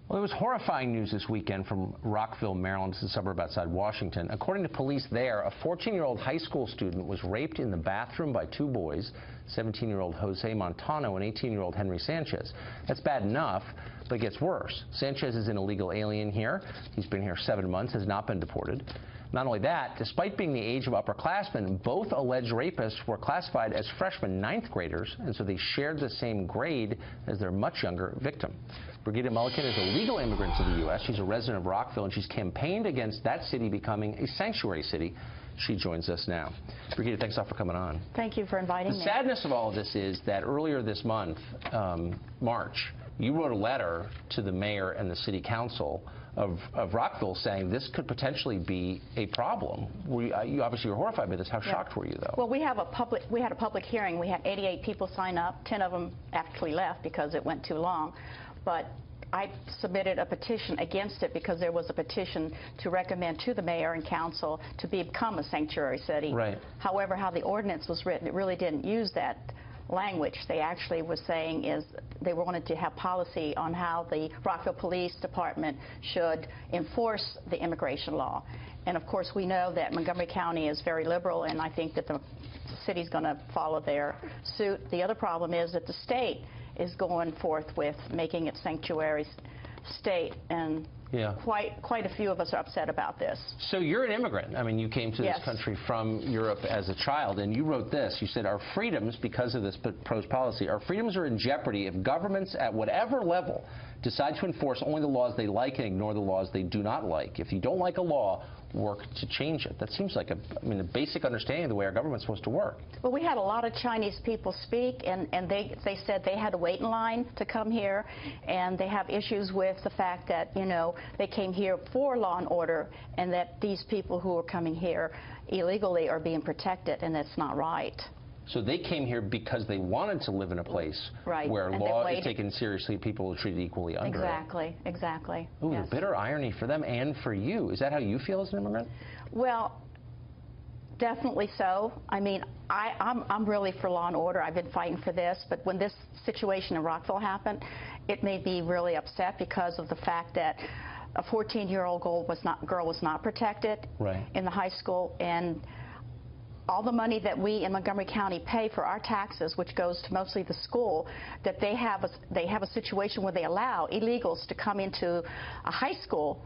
Well, there was horrifying news this weekend from Rockville, Maryland. It's a suburb outside Washington. According to police there, a 14-year-old high school student was raped in the bathroom by two boys, 17-year-old Jose Montano and 18-year-old Henry Sanchez. That's bad enough, but it gets worse. Sanchez is an illegal alien here. He's been here 7 months, has not been deported. Not only that, despite being the age of upperclassmen, both alleged rapists were classified as freshman ninth graders, and so they shared the same grade as their much younger victim. Brigida Mulliken is a legal immigrant to the U.S. She's a resident of Rockville, and she's campaigned against that city becoming a sanctuary city. She joins us now. Brigida, thanks a lot for coming on. Thank you for inviting me. The sadness of all of this is that earlier this month, March, you wrote a letter to the mayor and the city council of Rockville saying this could potentially be a problem. You obviously were horrified by this. How shocked were you, though? Well, we had a public hearing. We had 88 people sign up. 10 of them actually left because it went too long. But I submitted a petition against it because there was a petition to recommend to the mayor and council to become a sanctuary city. Right. However, how the ordinance was written, it really didn't use that language. They actually were saying is they wanted to have policy on how the Rockville Police Department should enforce the immigration law. And of course we know that Montgomery County is very liberal, and I think that the city's going to follow their suit. The other problem is that the state is going forth with making it sanctuary state, and quite a few of us are upset about this. So you're an immigrant. I mean, you came to this country from Europe as a child, and you wrote this. You said, our freedoms, because of this proposed policy, our freedoms are in jeopardy if governments at whatever level decide to enforce only the laws they like and ignore the laws they do not like. If you don't like a law, work to change it. That seems like a basic understanding of the way our government's supposed to work. Well, we had a lot of Chinese people speak, and they said they had to wait in line to come here, and they have issues with the fact that, you know, they came here for law and order, and that these people who are coming here illegally are being protected, and that's not right. So they came here because they wanted to live in a place where law is taken seriously, people are treated equally under it. Exactly. Ooh, the bitter irony for them and for you. Is that how you feel as an immigrant? Well, definitely so. I mean, I'm really for law and order. I've been fighting for this, but when this situation in Rockville happened, it made me really upset because of the fact that a 14-year-old girl was not protected in the high school, and all the money that we in Montgomery County pay for our taxes, which goes to mostly the school, that they have a situation where they allow illegals to come into a high school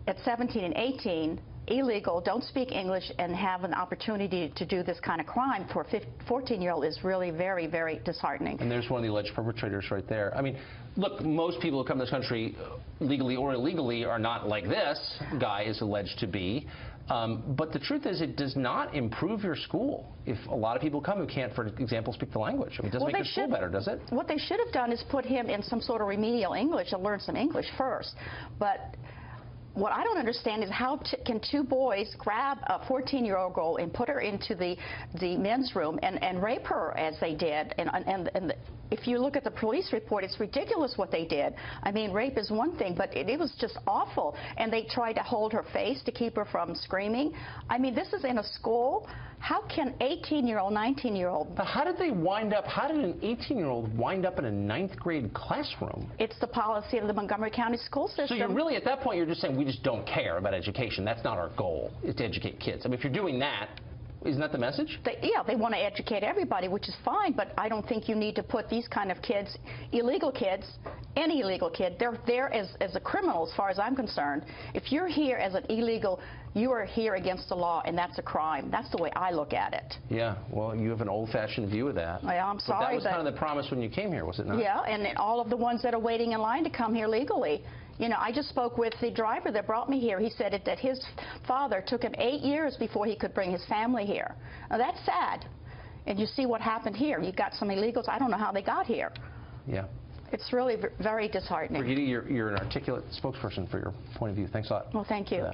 at 17 and 18, illegal, don't speak English, and have an opportunity to do this kind of crime for a 14-year-old is really very, very disheartening. And there's one of the alleged perpetrators right there. I mean, look, most people who come to this country legally or illegally are not like this guy is alleged to be. But the truth is, it does not improve your school if a lot of people come who can't, for example, speak the language. I mean, it doesn't make your school better, does it? What they should have done is put him in some sort of remedial English and learn some English first. But what I don't understand is how can two boys grab a 14-year-old girl and put her into the men's room and rape her as they did. And if you look at the police report, it's ridiculous what they did. I mean, rape is one thing, but it was just awful. And they tried to hold her face to keep her from screaming. I mean, this is in a school. How can 18-year-old, 19-year-old... But how did they wind up, how did an 18-year-old wind up in a ninth grade classroom? It's the policy of the Montgomery County school system. So you're really, at that point, you're just saying we just don't care about education. That's not our goal, is to educate kids. I mean, if you're doing that, isn't that the message? They want to educate everybody, which is fine, but I don't think you need to put these kind of kids, illegal kids, any illegal kid, they're there as a criminal as far as I'm concerned. If you're here as an illegal, you are here against the law, and that's a crime. That's the way I look at it. Yeah, well, you have an old-fashioned view of that. Yeah, I'm sorry, but that was kind of the promise when you came here, was it not? Yeah, and all of the ones that are waiting in line to come here legally. You know, I just spoke with the driver that brought me here. He said that his father took him 8 years before he could bring his family here. Now, that's sad. And you see what happened here. You got some illegals. I don't know how they got here. Yeah. It's really very disheartening. Brigida, you're an articulate spokesperson for your point of view. Thanks a lot. Well, thank you.